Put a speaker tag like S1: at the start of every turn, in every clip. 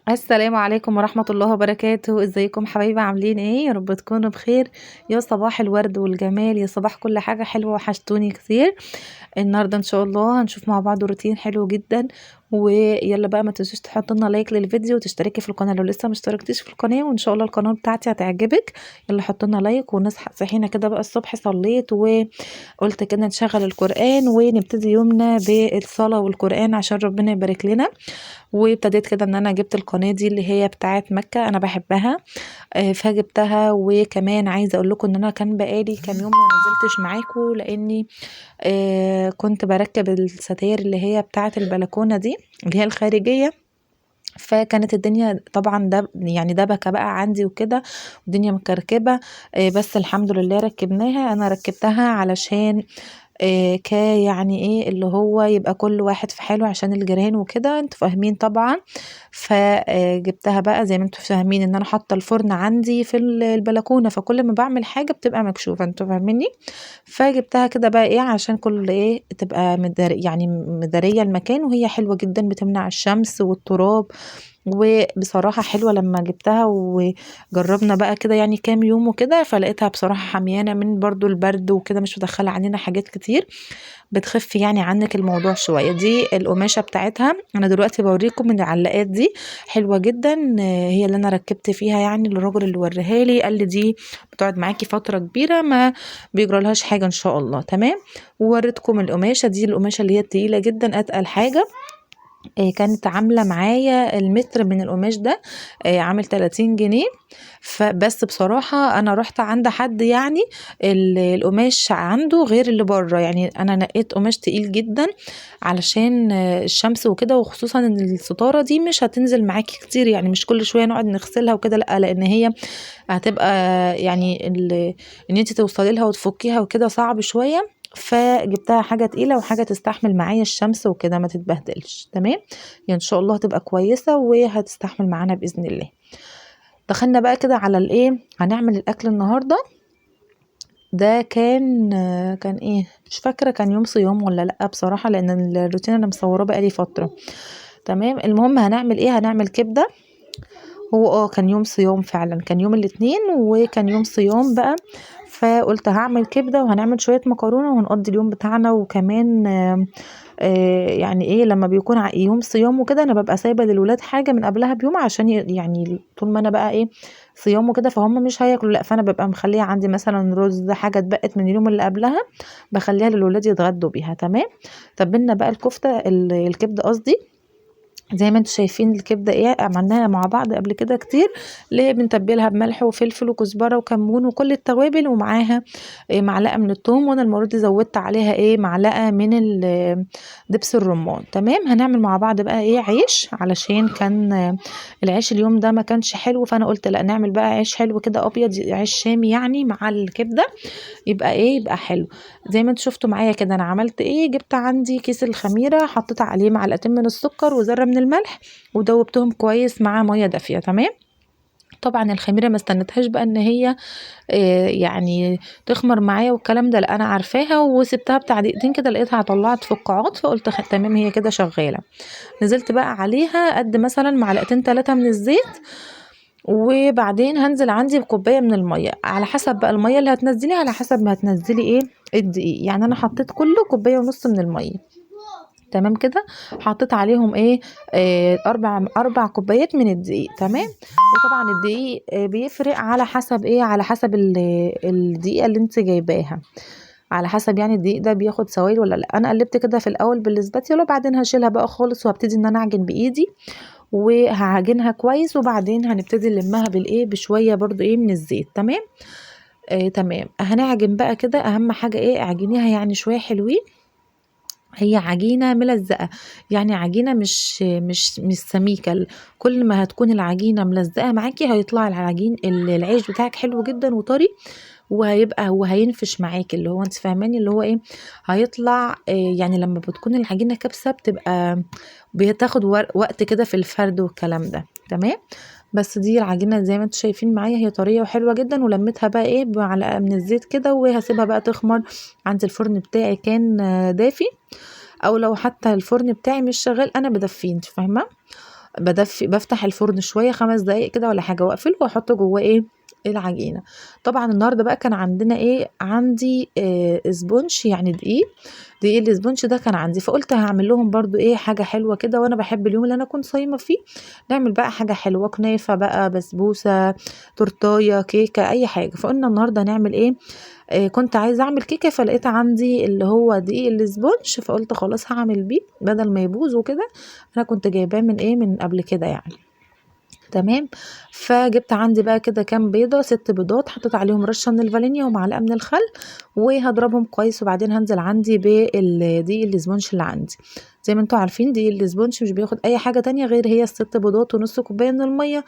S1: السلام عليكم ورحمة الله وبركاته. ازيكم حبايبي؟ عاملين ايه؟ يا رب تكونوا بخير. يا صباح الورد والجمال، يا صباح كل حاجة حلوة، وحشتوني كتير. النهارده ان شاء الله هنشوف مع بعض روتين حلو جدا. ويلا بقى ما تنسوش تحطوا لنا لايك للفيديو وتشتركي في القناه لو لسه ما اشتركتيش في القناه، وان شاء الله القناه بتاعتي هتعجبك. يلا حطوا لنا لايك ونصحى صحينا كده بقى الصبح، صليت وقلت كده نشغل القران ونبتدي يومنا بالصلاه والقران عشان ربنا يبارك لنا. وابتديت كده ان انا جبت القناه دي اللي هي بتاعه مكه، انا بحبها. فجبتها. وكمان عايزه اقول لكم ان انا كان بقالي كام يوم ما نزلتش معاكم، لاني كنت بركب الستاير اللي هي بتاعه البلكونه دي، اللي هي الخارجيه. فكانت الدنيا طبعا ده يعني دبكه بقى عندي وكده، والدنيا مكركبه. بس الحمد لله ركبناها، انا ركبتها علشان يعني ايه اللي هو يبقى كل واحد في حاله عشان الجيران وكده، انتوا فاهمين طبعا. فجبتها بقى زي ما انتوا فاهمين ان انا حاطه الفرن عندي في البلكونه، فكل ما بعمل حاجه بتبقى مكشوفه، انتوا فاهميني. فجبتها كده بقى ايه عشان كل ايه تبقى يعني مداريه المكان، وهي حلوه جدا بتمنع الشمس والتراب. وبصراحة حلوة لما جبتها وجربنا بقى كده يعني كام يوم وكده، فلقيتها بصراحة حميانة من برضو البرد وكده، مش مدخلة عننا حاجات كتير، بتخف يعني عنك الموضوع شوية. دي القماشة بتاعتها، انا دلوقتي بوريكم من العلاقات دي، حلوة جدا. هي اللي انا ركبت فيها، يعني الراجل اللي وريها لي قال لي دي بتقعد معاكي فترة كبيرة، ما بيجرالهاش حاجة ان شاء الله. تمام. ووريتكم القماشة دي، القماشة اللي هي التقيلة جدا، اتقل حاجة. كانت عاملة معايا المتر من القماش ده عامل 30 جنيه. فبس بصراحة أنا رحت عند حد يعني القماش عنده غير اللي بره، يعني أنا نقيت قماش تقيل جدا علشان الشمس وكده، وخصوصا ان الستارة دي مش هتنزل معاكي كتير، يعني مش كل شوية نقعد نغسلها وكده، لأ، لأن هي هتبقى يعني ان انت توصلي لها وتفكيها وكده صعب شوية. فجبتها حاجة تقيلة وحاجة تستحمل معايا الشمس وكده ما تتبهدلش. تمام. يعني ان شاء الله هتبقى كويسة وهتستحمل معانا بإذن الله. دخلنا بقى كده على الايه، هنعمل الاكل النهاردة. ده كان ايه مش فاكرة، كان يوم صيام ولا لأ بصراحة، لان الروتين انا مصوراه بقالي فترة. تمام. المهم هنعمل ايه، هنعمل كبدة. هو كان يوم صيام فعلا، كان يوم الاثنين وكان يوم صيام بقى. فقلت هعمل كبدة وهنعمل شوية مكرونة وهنقضي اليوم بتاعنا. وكمان يعني ايه لما بيكون يوم صيام وكده، انا ببقى سايبة للولاد حاجة من قبلها بيوم، عشان يعني طول ما انا بقى ايه صيام وكده فهم مش هياكلوا، لا، فانا ببقى مخليه عندي مثلا رز، حاجة اتبقت من اليوم اللي قبلها بخليها للولاد يتغدوا بيها. تمام. تبلنا بقى الكبدة قصدي. زي ما انتم شايفين الكبده ايه عملناها مع بعض قبل كده كتير، اللي بنتبلها بملح وفلفل وكزبره وكمون وكل التوابل، ومعاها معلقه من الثوم، وانا المره دي زودت عليها معلقه من دبس الرمان. تمام. هنعمل مع بعض بقى عيش، علشان كان العيش اليوم ده ما كانش حلو، فانا قلت لا نعمل بقى عيش حلو كده ابيض، عيش شامي يعني مع الكبده، يبقى حلو. زي ما انتوا شفتوا معايا كده انا عملت جبت عندي كيس الخميره، حطيت عليه معلقتين من السكر وذره من الملح، ودوبتهم كويس مع ميه دافيه. تمام. طبعا الخميره ما استنتهاش بقى ان هي يعني تخمر معايا والكلام ده، لا، انا عارفاها وسبتها بتاع دقيقتين كده، لقيتها طلعت فقاعات، فقلت تمام هي كده شغاله. نزلت بقى عليها قد مثلا معلقتين 3 من الزيت، وبعدين هنزل عندي بكوبايه من الميه، على حسب بقى الميه اللي هتنزلي، على حسب ما هتنزلي الدقيق. يعني انا حطيت كله كوبايه ونص من الميه. تمام كده. حطيت عليهم اربع كوبايات من الدقيق. تمام. وطبعا الدقيق بيفرق على حسب على حسب الدقيقه اللي انت جايباها، على حسب يعني الدقيق ده بياخد سوائل ولا لا. انا قلبت كده في الاول بالسباتيولا، وبعدين هشيلها بقى خالص وهبتدي ان انا اعجن بايدي، وهعجنها كويس، وبعدين هنبتدي نلمها بشويه برضو من الزيت. تمام. تمام. هنعجن بقى كده، اهم حاجه اعجنيها يعني شويه حلوين. هي عجينه ملزقه، يعني عجينه مش سميكه. كل ما هتكون العجينه ملزقه معاكي هيطلع العجين العيش بتاعك حلو جدا وطري، وهينفش معاكي، اللي هو انت فاهماني اللي هو هيطلع يعني لما بتكون العجينه كبسه بتبقى بتاخد وقت كده في الفرد والكلام ده. تمام. بس دي العجينه زي ما انتم شايفين معايا هي طريه وحلوه جدا، ولميتها بقى بمعلقه من الزيت كده، وهسيبها بقى تخمر. عندي الفرن بتاعي كان دافي، او لو حتى الفرن بتاعي مش شغال انا بدفيه، انت فاهمه. بفتح الفرن شويه 5 دقايق كده ولا حاجه، واقفله واحط جواه ايه العجينه. طبعا النهارده بقى كان عندنا ايه، عندي اسبونش يعني دقيق الاسبونش ده كان عندي، فقلت هعمل لهم برضو ايه حاجه حلوه كده، وانا بحب اليوم اللي انا كنت صايمه فيه نعمل بقى حاجه حلوه، كنافه بقى، بسبوسه، تورتايه، كيكه، اي حاجه. فقلنا النهارده هنعمل ايه، كنت عايزه اعمل كيكه، فلقيت عندي اللي هو دقيق الاسبونش، فقلت خلاص هعمل بيه بدل ما يبوظ وكده. انا كنت جايباه من قبل كده يعني. تمام. فجبت عندي بقى كده كام بيضه، 6 بيضات، حطيت عليهم رشه من الفانيليا ومعلقه من الخل، وهضربهم كويس، وبعدين هنزل عندي بالدقيق الاسبونش اللي عندي. زي ما انتوا عارفين دقيق الاسبونش مش بياخد اي حاجه تانية غير هي ال6 بيضات ونص كوبايه من الميه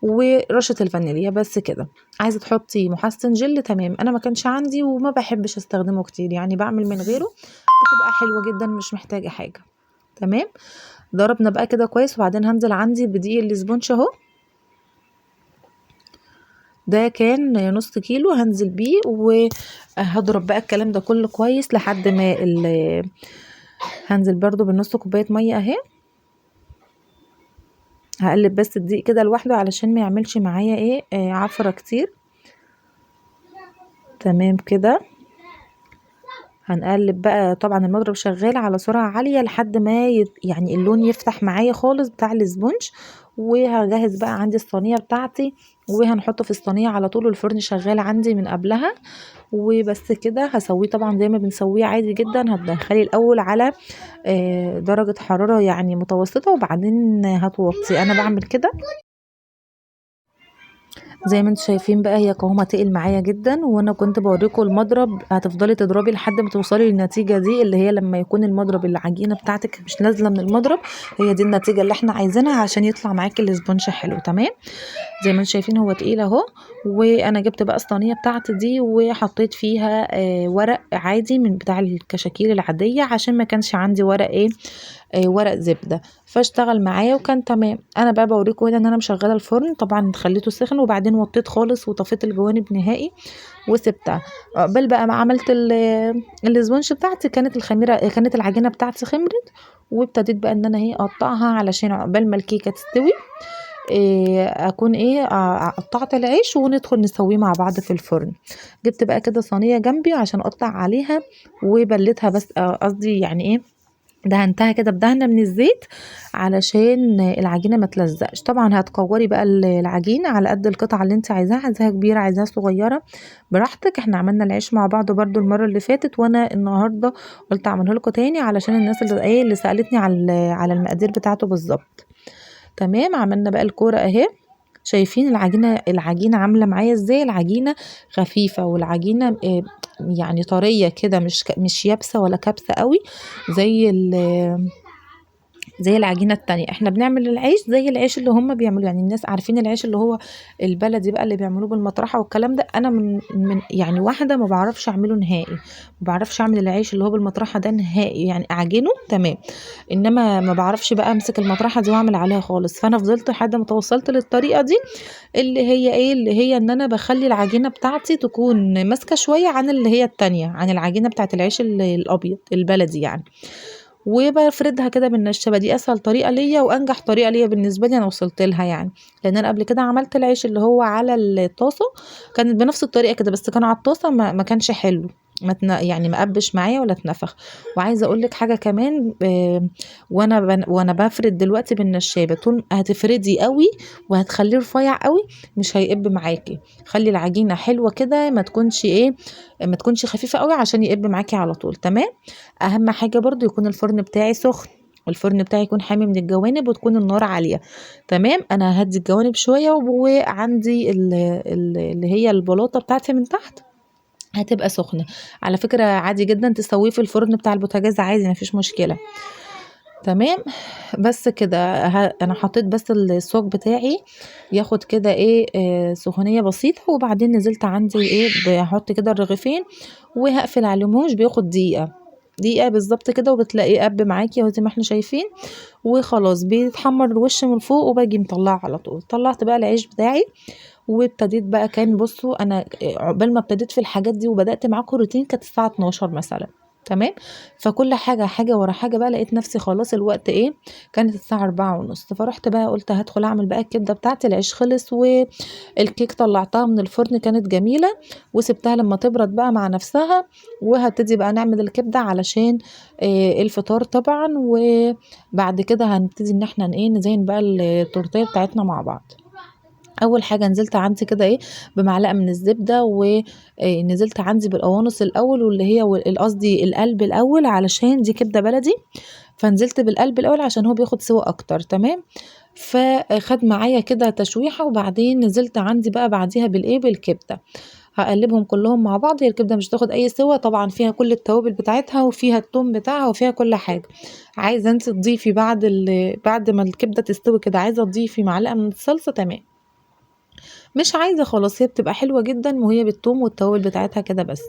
S1: ورشه الفانيليا بس كده. عايزه تحطي محسن جل تمام، انا ما كانش عندي وما بحبش استخدمه كتير، يعني بعمل من غيره بتبقى حلوه جدا، مش محتاجه حاجه. تمام. ضربنا بقى كده كويس، وبعدين هنزل عندي بدقيق الاسبونش اهو، ده كان نص كيلو، هنزل بيه وهضرب بقى الكلام ده كله كويس لحد ما هنزل برضو بالنص كوبايه ميه اهي. هقلب بس الدقيق كده لوحده علشان ما يعملش معايا ايه عفرة كتير. تمام كده. هنقلب بقى، طبعا المضرب شغال على سرعة عالية لحد ما يعني اللون يفتح معايا خالص بتاع الاسبونج. وهجهز بقى عندي الصينية بتاعتي، وهنحطه في الصينية على طول، الفرن شغال عندي من قبلها. وبس كده هسويه طبعا زي ما بنسويه عادي جدا. هتدخلي الاول على درجة حرارة يعني متوسطة، وبعدين هتوطي. انا بعمل كده زي ما انتم شايفين بقى، هي قوامها تقل معايا جدا، وانا كنت بوريكم المضرب. هتفضلي تضربي لحد ما توصلي للنتيجه دي، اللي هي لما يكون المضرب العجينه بتاعتك مش نازله من المضرب، هي دي النتيجه اللي احنا عايزينها عشان يطلع معاكي الاسبونج حلو. تمام. زي ما انتم شايفين هو تقيل اهو. وانا جبت بقى الصينيه بتاعتي دي وحطيت فيها ورق عادي من بتاع الكشاكيل العاديه، عشان ما كانش عندي ورق ايه ورق زبده، فاشتغل معايا وكان تمام. انا بقى بوريكم هنا ان انا مشغله الفرن، طبعا خليته سخن وبعدين وطيت خالص وطفيت الجوانب نهائي وسبتها. عقبال بقى ما عملت الاسبونج بتاعتي، كانت العجينه بتاعتي خمرت، وابتديت بقى ان انا ايه اقطعها علشان عقبال ما الكيكه تستوي اكون قطعت العيش وندخل نسويه مع بعض في الفرن. جبت بقى كده صينيه جنبي عشان اقطع عليها وبلتها، بس قصدي يعني ايه دهنتها كده بدهنه من الزيت علشان العجينه ما تلزقش. طبعا هتكوري بقى العجينه على قد القطعه اللي انت عايزاها كبيره عايزاها صغيره براحتك. احنا عملنا العيش مع بعض برضو المره اللي فاتت، وانا النهارده قلت اعمله لكم تاني علشان الناس اللي سالتني على المقادير بتاعته بالظبط. تمام. عملنا بقى الكوره اهي. شايفين العجينه عامله معايا ازاي؟ العجينه خفيفه، والعجينه يعني طريه كده، مش يابسه ولا كابسه قوي زي زي العجينه التانية. احنا بنعمل العيش زي العيش اللي هم بيعملوه، يعني الناس عارفين العيش اللي هو البلدي بقى اللي بيعملوه بالمطرحه والكلام ده. انا من يعني واحده ما بعرفش اعمله نهائي، ما بعرفش اعمل العيش اللي هو بالمطرحه ده نهائي، يعني اعجنه تمام، انما ما بعرفش بقى امسك المطرحه دي واعمل عليها خالص. فانا فضلت لحد ما توصلت للطريقه دي، اللي هي ان انا بخلي العجينه بتاعتي تكون ماسكه شويه عن اللي هي التانية، عن العجينه بتاعت العيش الابيض البلدي يعني. وبفردها كده بالنشابه، دي اسهل طريقه ليا وانجح طريقه ليا بالنسبه لي، انا وصلت لها يعني. لان انا قبل كده عملت العيش اللي هو على الطاسه، كانت بنفس الطريقه كده، بس كان على الطاسه ما كانش حلو، يعني ما قبش معايا ولا اتنفخ. وعايزه اقول لك حاجه كمان، وانا بفرد دلوقتي بالنشابه، طول هتفردي قوي وهتخليه رفيع قوي مش هيقب معاكي. خلي العجينه حلوه كده، ما تكونش خفيفه قوي عشان يقب معاكي على طول. تمام. اهم حاجه برضو يكون الفرن بتاعي سخن، والفرن بتاعي يكون حامي من الجوانب، وتكون النار عاليه. تمام. انا هدي الجوانب شويه، وعندي اللي هي البلاطه بتاعتي من تحت هتبقى سخنه. على فكره عادي جدا تسويه في الفرن بتاع البوتاجاز عادي، مفيش مشكله. تمام. بس كده انا حطيت بس الصاج بتاعي ياخد كده ايه سخونيه بسيطه، وبعدين نزلت عندي ايه بحط كده الرغيفين وهقفل عليهم، مش بياخد دقيقة بالظبط كده، وبتلاقيه قب معاكي اهو زي ما احنا شايفين. وخلاص بيتحمر الوش من فوق، وباجي مطلعه على طول. طلعت بقى العيش بتاعي وابتديت بقى، كان بصوا انا عقبال ما ابتديت في الحاجات دي وبدأت معاكم روتين كانت الساعة 12 مثلا. تمام. فكل حاجة ورا حاجة بقى لقيت نفسي خلاص الوقت ايه، كانت الساعة 4:30. فرحت بقى قلت هدخل اعمل بقى الكبدة بتاعتي. العيش خلص والكيك طلعتها من الفرن كانت جميلة، وسبتها لما تبرد بقى مع نفسها، وهبتدي بقى نعمل الكبدة علشان الفطار طبعا. وبعد كده هنبتدي ان احنا ايه نزين بقى التورتيه بتاعتنا مع بعض. اول حاجه نزلت عندي كده ايه بمعلقه من الزبده، ونزلت عندي بالقوانص الاول، واللي هي قصدي القلب الاول علشان دي كبده بلدي، فنزلت بالقلب الاول عشان هو بياخد سوا اكتر. تمام. فخد معايا كده تشويحه، وبعدين نزلت عندي بقى بعديها بالايه بالكبده. هقلبهم كلهم مع بعض. هي الكبده مش هتاخد اي سوا طبعا، فيها كل التوابل بتاعتها وفيها الثوم بتاعها وفيها كل حاجه. عايزه انت تضيفي بعد ما الكبده تستوي كده، عايزه تضيفي معلقه من الصلصه، تمام. مش عايزة خلاص، هي بتبقى حلوة جدا وهي بالثوم والتوابل بتاعتها كده بس.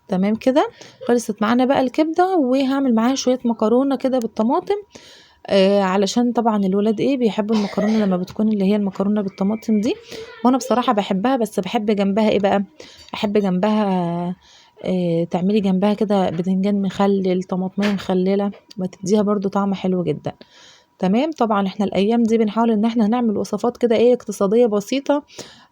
S1: تمام كده. خلصت معانا بقى الكبدة، وهعمل معاها شوية مكرونة كده بالطماطم. علشان طبعا الولاد ايه بيحبوا المكرونة لما بتكون اللي هي المكرونة بالطماطم دي، وانا بصراحة بحبها. بس بحب جنبها ايه بقى، احب جنبها تعملي جنبها كده بدنجان مخلل، طماطمية مخللة، بتديها برضو طعم حلو جدا. تمام. طبعا احنا الايام دي بنحاول ان احنا نعمل وصفات كده ايه اقتصادية بسيطة،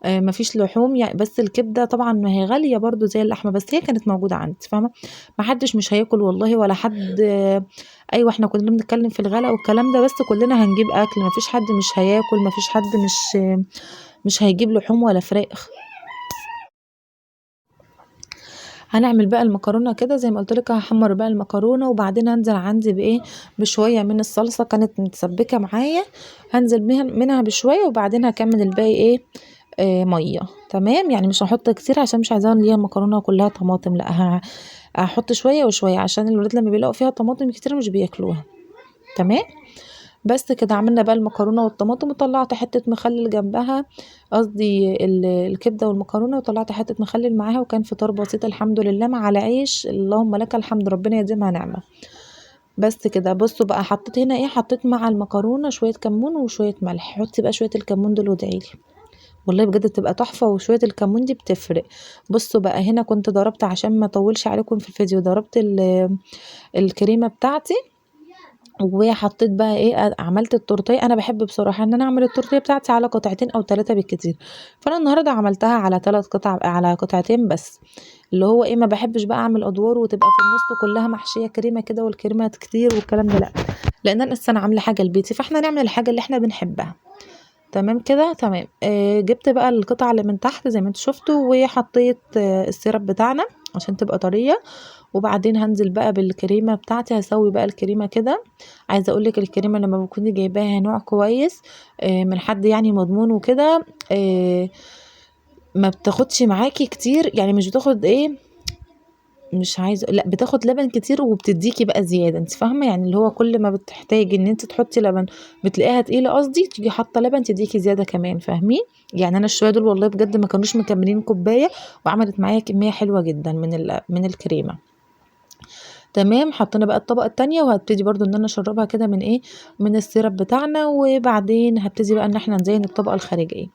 S1: مفيش لحوم يعني. بس الكبدة طبعا ما هي غالية برضو زي اللحمة، بس هي كانت موجودة عندي، فاهمة. ما حدش مش هياكل والله ولا حد. ايوه احنا كنا بنتكلم في الغلاء والكلام ده، بس كلنا هنجيب اكل، مفيش حد مش هياكل، مفيش حد مش هيجيب لحوم ولا فراخ. هنعمل بقى المكرونه كده زي ما قلت لك. هحمر بقى المكرونه، وبعدين هنزل عندي بايه بشويه من الصلصه كانت متسبكه معايا، هنزل منها بشويه، وبعدين هكمل الباقي ايه ميه. تمام. يعني مش هحط كتير عشان مش عايزاها اللي هي المكرونه كلها طماطم، لا هحط شويه وشويه عشان الولاد لما بيلاقوا فيها طماطم كتير مش بياكلوها. تمام. بس كده عملنا بقى المكرونه والطماطم، وطلعت حته مخلل جنبها، قصدي الكبده والمكرونه، وطلعت حته مخلل معاها، وكان فطار بسيط الحمد لله مع العيش. اللهم لك الحمد، ربنا يديمها نعمه. بس كده. بصوا بقى حطيت هنا ايه، حطيت مع المكرونه شويه كمون وشويه ملح. حطي بقى شويه الكمون دول وادعيلي، والله بجد بتبقى تحفه، وشويه الكمون دي بتفرق. بصوا بقى هنا كنت ضربت عشان ما اطولش عليكم في الفيديو، ضربت الكريمه بتاعتي، وحطيت بقى ايه عملت التورتيه. انا بحب بصراحه ان انا اعمل التورتيه بتاعتي على قطعتين او 3 بالكتير، فانا النهارده عملتها على 3 قطع، على قطعتين بس. اللي هو ايه ما بحبش بقى اعمل ادوار وتبقى في النص كلها محشيه كريمه كده والكريمه كتير والكلام ده، لا. لان انا لسه عامله حاجه لبيتي، فاحنا نعمل الحاجه اللي احنا بنحبها. تمام كده. تمام. جبت بقى القطع اللي من تحت زي ما انتوا شفتوا، وحطيت السيرب بتاعنا عشان تبقى طريه، وبعدين هنزل بقى بالكريمه بتاعتي. هسوي بقى الكريمه كده. عايزه اقول لك الكريمه لما بتكوني جايباها نوع كويس من حد يعني مضمون وكده، ما بتاخدش معاكي كتير، يعني مش بتاخد ايه، مش عايزه، لا بتاخد لبن كتير وبتديكي بقى زياده، انت فاهمه. يعني اللي هو كل ما بتحتاجي ان انت تحطي لبن بتلاقيها تقيله، قصدي تيجي حاطه لبن تديكي زياده كمان، فاهمين. يعني انا الشويه دول والله بجد ما كانوش مكملين كوبايه، وعملت معايا كميه حلوه جدا من الكريمه. تمام. حطينا بقى الطبقة التانية، وهبتدي برضو ان انا اشربها كده من ايه من السيرب بتاعنا، وبعدين هبتدي بقى ان احنا نزين الطبقة الخارجية.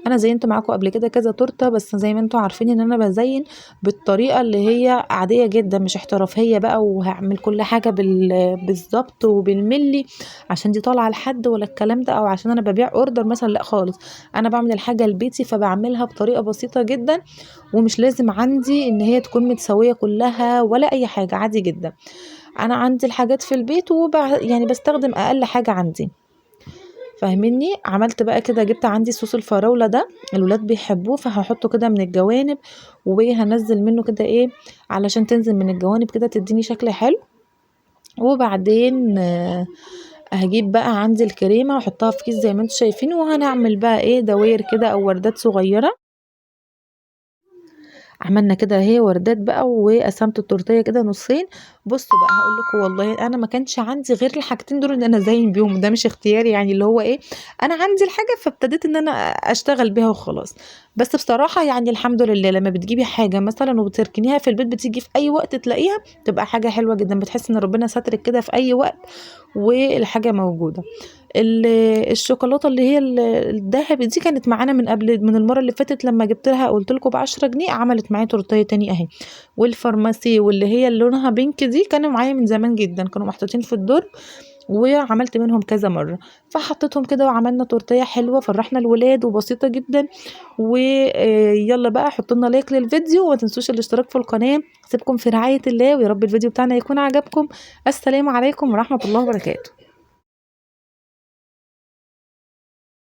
S1: انا زينت معاكم قبل كده كذا تورته، بس زي ما انتوا عارفين ان انا بزين بالطريقة اللي هي عادية جدا، مش احترافية بقى، وهعمل كل حاجة بالظبط وبالملي عشان دي طالعة لحد ولا الكلام ده، او عشان انا ببيع اوردر مثلا، لا خالص. انا بعمل الحاجة لبيتي، فبعملها بطريقة بسيطة جدا، ومش لازم عندي ان هي تكون متسوية كلها ولا اي حاجة، عادي جدا. انا عندي الحاجات في البيت يعني بستخدم اقل حاجة عندي، فاهميني. عملت بقى كده، جبت عندي صوص الفراولة ده، الولاد بيحبوه، فهحطه كده من الجوانب، وهنزل منه كده ايه علشان تنزل من الجوانب كده تديني شكل حلو. وبعدين هجيب بقى عندي الكريمة واحطها في كيس زي ما انتم شايفين، وهنعمل بقى ايه دواير كده او وردات صغيرة. عملنا كده اهي وردات بقى، وقسمت التورتيه كده نصين. بصوا بقى هقول لكم والله انا ما كانش عندي غير الحاجتين دول ان انا ازين بيهم، ده مش اختياري يعني، اللي هو ايه انا عندي الحاجه فابتديت ان انا اشتغل بيها وخلاص. بس بصراحه يعني الحمد لله لما بتجيبي حاجه مثلا وبتركنيها في البيت، بتيجي في اي وقت تلاقيها، تبقى حاجه حلوه جدا، بتحس ان ربنا سترك كده في اي وقت والحاجه موجوده. الشوكولاته اللي هي الذهب دي كانت معانا من المره اللي فاتت، لما جبت لها قلت لكم ب10 جنيه عملت معايا تورتيه تاني اهي. والفارماسي واللي هي اللي لونها بينك دي كانوا معايا من زمان جدا، كانوا محطوطين في الدرج وعملت منهم كذا مرة، فحطيتهم كده وعملنا تورتيه حلوة فرحنا الولاد وبسيطة جدا. ويلا بقى حطوا لنا لايك للفيديو وما تنسوش الاشتراك في القناة. سيبكم في رعاية الله، ويا رب الفيديو بتاعنا يكون عجبكم. السلام عليكم ورحمة الله وبركاته.